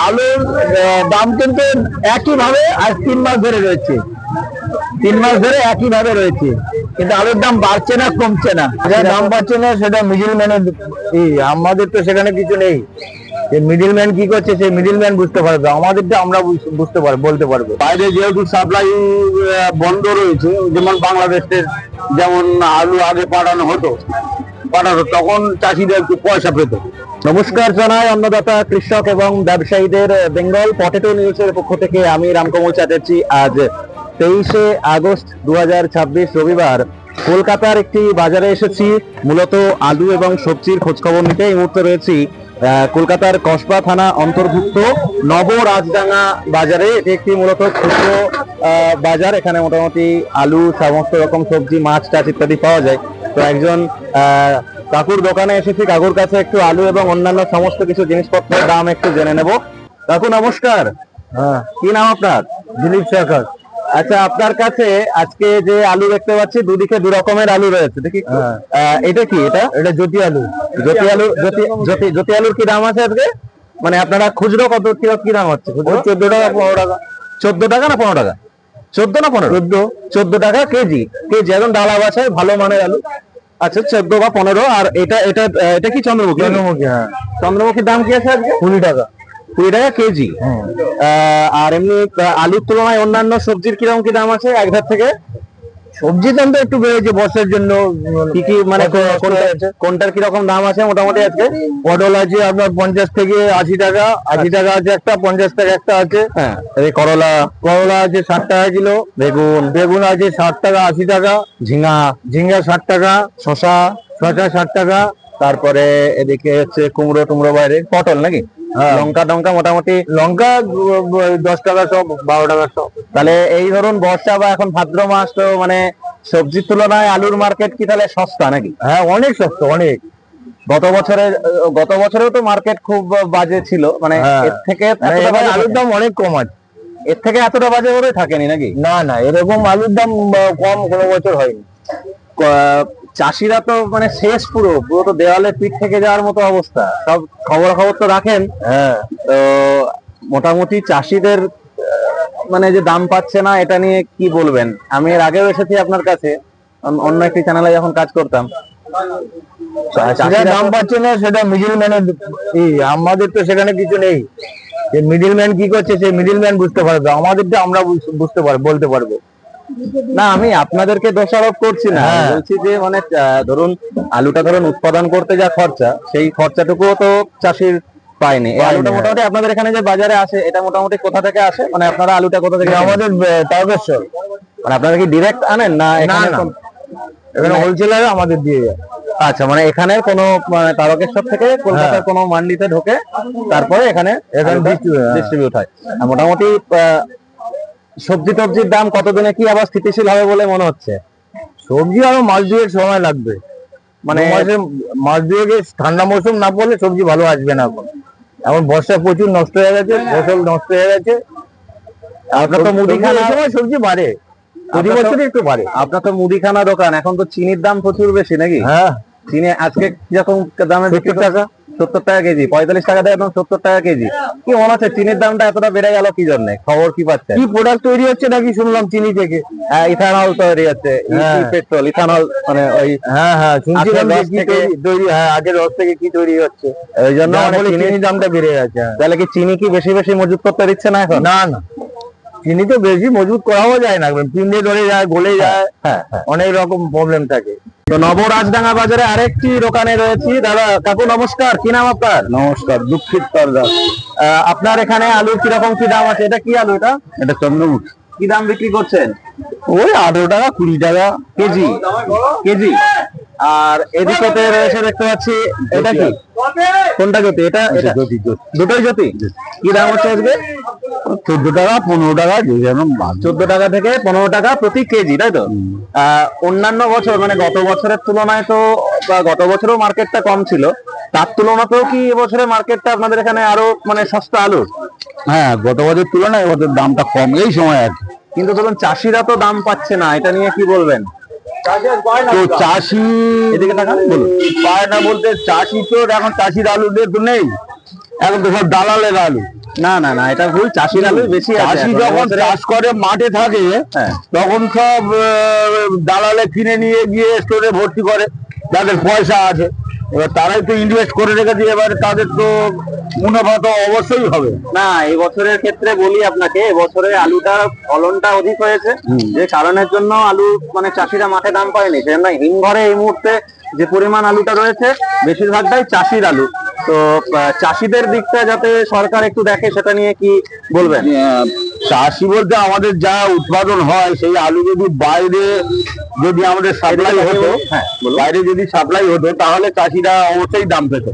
আলুর দাম কিন্তু একই ভাবে আজ 3 মাস ধরে রয়েছে, 3 মাস ধরে একই ভাবে রয়েছে, কিন্তু আলুর দাম বাড়ছে না কমছে না। দাম বাড়ছে না সেটা মিডিল ম্যানের, আমাদের তো সেখানে কিছু নেই। মিডিল ম্যান কি করছে সেই মিডিল ম্যান বুঝতে পারবে, আমাদেরটা আমরা বুঝতে পারবো, বলতে পারবো। বাইরে যেহেতু সাপ্লাই বন্ধ রয়েছে, যেমন বাংলাদেশের যেমন আলু আগে পাঠানো হতো তখন চাষিদের একটু পয়সা পেত। নমস্কার জানাই অন্নদাতা কৃষক এবং ব্যবসায়ীদের বেঙ্গল পটেটো নিউজের পক্ষ থেকে আমি রামকমল চ্যাটার্জি। আজ 23শে আগস্ট 2026 রবিবার কলকাতার একটি বাজারে এসেছি মূলত আলু এবং সবজির খোঁজখবর নিতে। এই মুহূর্তে রয়েছি কলকাতার কসবা থানা অন্তর্ভুক্ত নবরাজডাঙ্গা বাজারে। এটি একটি মূলত ক্ষুদ্র বাজার, এখানে মোটামুটি আলু সমস্ত রকম সবজি মাছ টাছ ইত্যাদি পাওয়া যায়। তো একজন কাকুর দোকানে এসেছি, কাকুর কাছে একটু আলু এবং অন্যান্য সমস্ত কিছু জিনিসপত্রের দাম একটু জেনে নেব। কাকু নমস্কার। কি নাম আপনার? দিলীপ সরকার। আচ্ছা, আপনার কাছে আজকে যে আলু দেখতে পাচ্ছি দুদিকে দু রকমের আলু রয়েছে, দেখি এটা কি? এটা জ্যোতি আলু। জ্যোতি আলু, জ্যোতি আলুর কি দাম আছে আজকে? মানে আপনারা খুচরো কত কি দাম হচ্ছে? 14 টাকা 15 টাকা। 14 টাকা না 15 টাকা? 14 না 15? 14 টাকা কেজি। এখন ডালা বাছায় ভালো মানের আলু। আচ্ছা, 14 বা 15। আর এটা এটা এটা কি চন্দ্রমুখী? চন্দ্রমুখী, হ্যাঁ। চন্দ্রমুখীর দাম কি আছে আজকে? 20 টাকা। 20 টাকা কেজি। আর এমনি আলুর তুলনায় অন্যান্য সবজির কিরকম কি দাম আছে একধার থেকে? সবজির দাম তো একটু বেড়েছে বর্ষার জন্য। কি কি মানে কোনটার কিরকম দাম আছে মোটামুটি আজকে? পটল আছে আপনার 50 থেকে 80 টাকা। 80 টাকা আছে একটা, 50 টাকা একটা আছে। হ্যাঁ, করলা আছে 60 টাকা কিলো। বেগুন আছে 60 টাকা 80 টাকা। ঝিঙা 60 টাকা। শশা 60 টাকা। তারপরে এদিকে হচ্ছে কুমড়ো বাইরে পটল নাকি? লঙ্কা মোটামুটি লঙ্কা 10 টাকা সব, 12 টাকা সব। তাহলে এই ধরুন বর্ষা বা এখন ভাদ্র মাস, তো মানে সবজির তুলনায় আলুর মার্কেট কি তাহলে সস্তা নাকি? হ্যাঁ, অনেক সস্তা, অনেক। গত বছরেও তো মার্কেট খুব বাজে ছিল, মানে এর থেকে আলুর দাম অনেক কম আছে। এর থেকে এতটা বাজে ভাবে থাকেনি নাকি? না, এরকম আলুর দাম কম কোনো বছর হয়নি। চাষিরা তো মানে শেষ, পুরো তো দেওয়ালে পিঠ থেকে যাওয়ার মতো অবস্থা। সব খবর তো রাখেন। হ্যাঁ, তো মোটামুটি চাষিদের মানে যে দাম পাচ্ছে না, এটা নিয়ে কি বলবেন? আমি এর আগেও এসেছি আপনার কাছে, অন্য একটি চ্যানেলে যখন কাজ করতাম। চাষিরা দাম পাচ্ছে না সেটা মিডিল ম্যানের, আমাদের তো সেখানে কিছু নেই। যে মিডিল ম্যান কি করছে সেই মিডিল ম্যান বুঝতে পারবে, আমাদেরটা আমরা বুঝতে পারবো, বলতে পারবো। না, আমি আপনাদেরকে দোষারোপ করছি না, বলছি যে মানে ধরুন আলুটা উৎপাদন করতে যা খরচা, সেই খরচাটুকুও তো চাষির পায়নি। এই আলুটা মোটামুটি আপনাদের এখানে যে বাজারে আসে, এটা মোটামুটি কোথা থেকে আসে? মানে আপনারা আলুটা কোথা থেকে? আমাদের তারকেশ্বর। মানে আপনারা কি ডিরেক্ট আনেন না এখানে হোলসেলার আমাদের দিয়ে যায়? আচ্ছা, মানে এখানে কোনো মানে তারকেশ্বর থেকে কলকাতার কোনো মান্ডিতে ঢোকে, তারপরে এখানে ডিস্ট্রিবিউট হয়। মোটামুটি সবজি টবজির দাম কতদিনে কি আবার স্থিতিশীল হবে বলে মনে হচ্ছে? সবজি আরো মাস দুয়েক সময় লাগবে। মানে মাস দুয়েক, ঠান্ডা মৌসুম না পড়লে সবজি ভালো আসবে না। এখন বর্ষা প্রচুর নষ্ট হয়ে গেছে, ফসল নষ্ট হয়ে গেছে। আপনার তো মুদিখানা সবজি বাড়ে, প্রতি বছরই একটু বাড়ে। আপনার তো মুদিখানা দোকান, এখন তো চিনির দাম প্রচুর বেশি নাকি? হ্যাঁ, চিনি আজকে কিরকম দামে? 70 টাকা। 70 টাকা কেজি। 45 টাকা দেয়, এখন 70 টাকা কেজি। কি মনে হচ্ছে চিনির দামটা এতটা বেড়ে গেল কি জন্য? খবর কি পাচ্ছে? কি প্রোডাক্ট তৈরি হচ্ছে নাকি শুনলাম চিনি থেকে? হ্যাঁ, ইথানল তৈরি হচ্ছে। পেট্রোল, ইথানল, মানে ওই শুনছিলাম তৈরি। হ্যাঁ, আগের রস থেকে কি তৈরি হচ্ছে, ওই জন্য চিনির দামটা বেড়ে গেছে। তাহলে কি চিনি কি বেশি মজুত করতে দিচ্ছে না এখন? না, চিনি তো বেশি মজুত করাও যায় না, পিন্ডে ধরে যায়, গলে যায়। হ্যাঁ, অনেক রকম প্রবলেম থাকে। তো নবরাজডাঙ্গা বাজারে আরেকটি দোকানে রয়েছি। দাদা, কাকু নমস্কার। কি নাম আপনার? নমস্কার, দুঃখিত দাস। আপনার এখানে আলুর কিরকম কি দাম আছে? এটা কি আলু? এটা চন্দ্রমুখী। কি দাম বিক্রি করছেন? ওই 18 টাকা 20 টাকা কেজি। আর এদিকে রয়েছে দেখতে পাচ্ছি, এটা কি? কোনটা জ্যোতি? এটা দুটোই জ্যোতি। কি দাম হচ্ছে আজকে? 14 টাকা 15 টাকা। 14 টাকা থেকে 15 টাকা প্রতি কেজি, তাই তো? অন্যান্য বছর মানে গত বছরের তুলনায় তো, গত বছরও মার্কেটটা কম ছিল, তার তুলনাতেও কি এবছরের মার্কেটটা আপনাদের এখানে আরো মানে সস্তা আলুর? হ্যাঁ, গত বছরের তুলনায় এবছর দামটা কম এই সময় আর কি। কিন্তু ধরুন চাষিরা তো দাম পাচ্ছে না, এটা নিয়ে কি বলবেন? তো চাষি এদিকে পায় না বলতে, চাষি তো এখন চাষির আলু তো নেই, এখন তো সব দালালের আলু। না না না, এটা ভুল, চাষির আলু বেশি আছে চাষি এখন। যখন এবছরে- চাষ করে মাঠে থাকে হ্যাঁ। তখন সব দালালে কিনে নিয়ে গিয়ে স্টোরে ভর্তি করে, যাদের পয়সা আছে। এবার তারাই তো ইনভেস্ট করে রেখেছে, এবার তাদের তো মুনাফা তো অবশ্যই হবে। না, এই বছরের ক্ষেত্রে বলি আপনাকে, এবছরে আলুটা ফলনটা অধিক হয়েছে, যে কারণের জন্য আলু মানে চাষিরা মাঠে দাম পায়নি। সেজন্য হিমঘরে এই মুহূর্তে যে পরিমাণ আলুটা রয়েছে বেশিরভাগটাই চাষির আলু। তো চাষিদের দিকটা যাতে সরকার একটু দেখে, সেটা নিয়ে কি বলবেন? চাষি বলতে আমাদের যা উৎপাদন হয় সেই আলু যদি বাইরে যদি আমাদের সাপ্লাই হতো, হ্যাঁ, বলুন। বাইরে যদি সাপ্লাই হতো তাহলে চাষিরা অবশ্যই দাম পেত।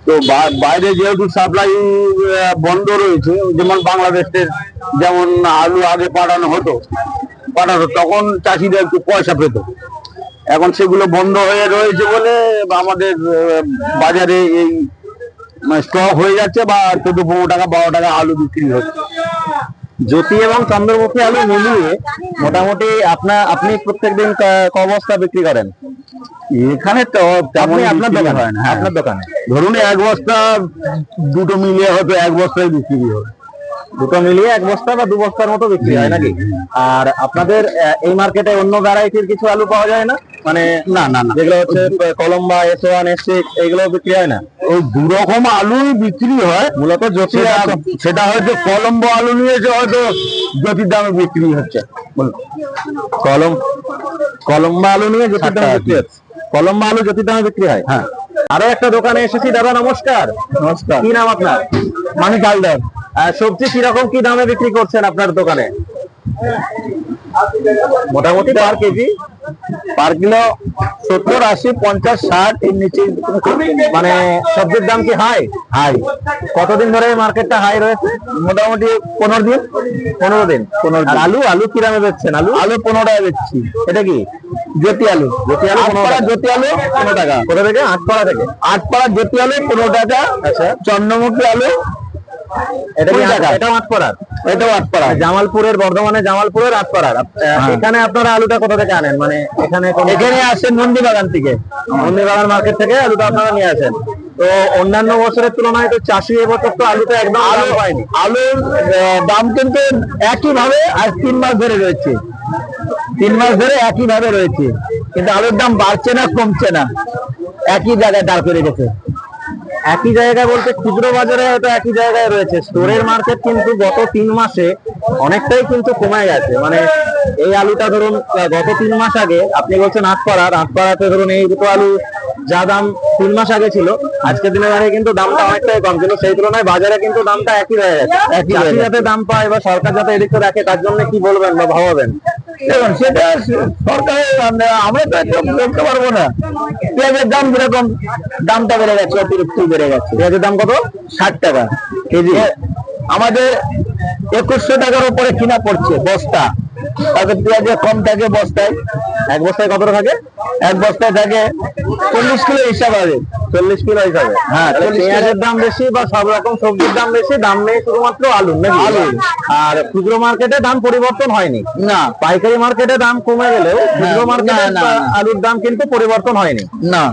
তো বাইরে যেহেতু সাপ্লাই বন্ধ রয়েছে, যেমন বাংলাদেশের যেমন আলু আগে পাঠানো তখন চাষিরা একটু পয়সা পেত। এখন সেগুলো বন্ধ হয়ে রয়েছে বলে আমাদের বাজারে এই স্টক হয়ে যাচ্ছে, বা 14-15 টাকা 12 টাকা আলু বিক্রি হচ্ছে। জ্যোতি এবং চন্দ্রমুখী আলু মিলিয়ে মোটামুটি আপনি প্রত্যেকদিন ক বস্তা বিক্রি করেন? এখানে তো আপনি আপনার বিক্রি দোকানে? হয় না। হ্যাঁ। আপনার দোকানে ধরুন এক বস্তা, দুটো মিলিয়ে হয়তো এক বস্তায় বিক্রি হবে। দুটো মিলিয়ে এক বস্তা বা 2 বস্তার মতো বিক্রি হয় নাকি? আর আপনাদের এই মার্কেটে অন্য ভ্যারাইটির কিছু আলু পাওয়া যায় না? মানে না না না, যেগুলো হচ্ছে কলম্বা, S1, S6 এইগুলো বিক্রি হয় না? ওই দু রকম আলুই বিক্রি হয় মূলত জ্যোতি সেটা হয়তো কলম্বো আলু নিয়েছে, হয়তো জ্যোতির দামে বিক্রি হচ্ছে। কলম্বা আলু নিয়ে জ্যোতির দামে বিক্রি হচ্ছে। কলম্বা আলু জ্যোতির দামে বিক্রি হয়। হ্যাঁ। আরো একটা দোকানে এসেছি। দাদা নমস্কার। নমস্কার। কি নাম আপনার? মানিক হালদার। সবজি কিরকম কি দামে বিক্রি করছেন আপনার দোকানে? মোটামুটি পার কেজি? পার কিলো 70, 80, 50, 60 এর নিচে। মানে সবজির দাম কি হাই? হাই। কতদিন ধরে মার্কেটটা হাই রয়েছে? মোটামুটি 15 দিন। 15 দিন। আর আলু কি দামে বেচছেন? আলু 15 টাকা বেচছি। এটা কি জ্যোতি আলু। জ্যোতি আলু 15 টাকা। জ্যোতি আলু 15 টাকা। কোথা থেকে? আটপাড়া থেকে। আটপাড়া জ্যোতি আলু 15 টাকা। আচ্ছা। চন্দ্রমুখী আলু এটা কি 20 টাকা। এটাও আটপাড়ার? এটাও আটপাড়া। জামালপুরের, বর্ধমানের জামালপুরের আটপাড়ার। এখানে আপনারা আলুটা কোথা থেকে আনেন? মানে এখানে এখানে আসে নন্দীবাগান থেকে। নন্দীবাগান মার্কেট থেকে আলুটা আপনারা নিয়ে আসেন। তো অন্যান্য বছরের তুলনায় তো চাষি এবছর তো আলুটা একদম দাম পায়নি। আলুর দাম কিন্তু একই ভাবে আজ 3 মাস ধরে রয়েছে। 3 মাস ধরে একই ভাবে রয়েছে, কিন্তু আলুর দাম বাড়ছে না, কমছে না, একই জায়গায় দাঁড় করে গেছে। একই জায়গায় বলতে খুচরো বাজারে হয়তো একই জায়গায় রয়েছে, স্টোরের মার্কেট কিন্তু গত 3 মাসে অনেকটাই কিন্তু কমে গেছে। মানে এই আলুটা ধরুন গত 3 মাস আগে আপনি বলছেন আটপাড়াতে ধরুন এই দুটো আলু যা দাম 3 মাস আগে ছিল, আজকের দিনে দাঁড়িয়ে কিন্তু দামটা অনেকটাই কম ছিল। সেই তুলনায় বাজারে কিন্তু দামটা একই হয়ে গেছে। চাষি যাতে দাম পায় বা সরকার যাতে এদিকে রাখে, তার জন্য কি বলবেন বা ভাবাবেন? দেখুন, সেটা সরকারের, আমরা তো একদম বলতে পারবো না। পেঁয়াজের দাম যেরকম, দামটা বেড়ে গেছে, অতিরিক্ত বেড়ে গেছে। পেঁয়াজের দাম কত? 60 টাকা কেজি। আমাদের 2100 টাকার উপরে কিনা পড়ছে বস্তা। তাতে পেঁয়াজের কম থাকে বস্তায়। এক বস্তায় কতটা থাকে? এক বস্তায় থাকে 40 কিলো হিসাব হবে। 40 কিলো হিসাবে। হ্যাঁ, 40 কিলো। পেঁয়াজের দাম বেশি বা সব রকম সবজির দাম বেশি, দাম নেই শুধুমাত্র আলু নাকি? আলু। আর খুচরো মার্কেটে দাম পরিবর্তন হয়নি। না, পাইকারি মার্কেটে দাম কমে গেলেও খুচরো মার্কেটে না, না, না। আলুর দাম কিন্তু পরিবর্তন হয়নি। না।